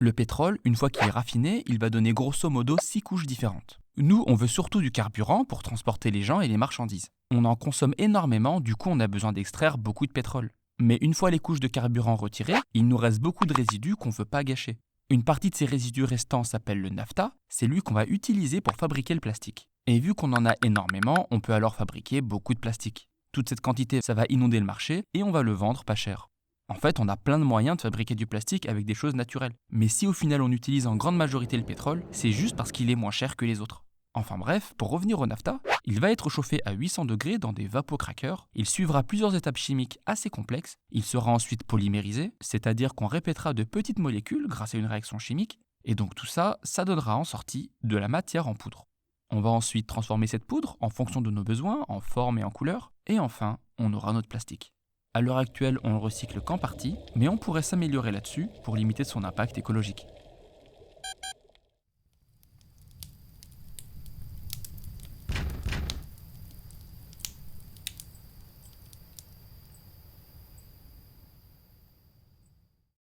Le pétrole, une fois qu'il est raffiné, il va donner grosso modo 6 couches différentes. Nous, on veut surtout du carburant pour transporter les gens et les marchandises. On en consomme énormément, du coup on a besoin d'extraire beaucoup de pétrole. Mais une fois les couches de carburant retirées, il nous reste beaucoup de résidus qu'on ne veut pas gâcher. Une partie de ces résidus restants s'appelle le naphta, c'est lui qu'on va utiliser pour fabriquer le plastique. Et vu qu'on en a énormément, on peut alors fabriquer beaucoup de plastique. Toute cette quantité, ça va inonder le marché et on va le vendre pas cher. En fait, on a plein de moyens de fabriquer du plastique avec des choses naturelles. Mais si au final on utilise en grande majorité le pétrole, c'est juste parce qu'il est moins cher que les autres. Enfin bref, pour revenir au naphta, il va être chauffé à 800 degrés dans des vapocrackers, il suivra plusieurs étapes chimiques assez complexes, il sera ensuite polymérisé, c'est-à-dire qu'on répétera de petites molécules grâce à une réaction chimique, et donc tout ça, ça donnera en sortie de la matière en poudre. On va ensuite transformer cette poudre en fonction de nos besoins, en forme et en couleur, et enfin, on aura notre plastique. À l'heure actuelle, on le recycle qu'en partie, mais on pourrait s'améliorer là-dessus pour limiter son impact écologique.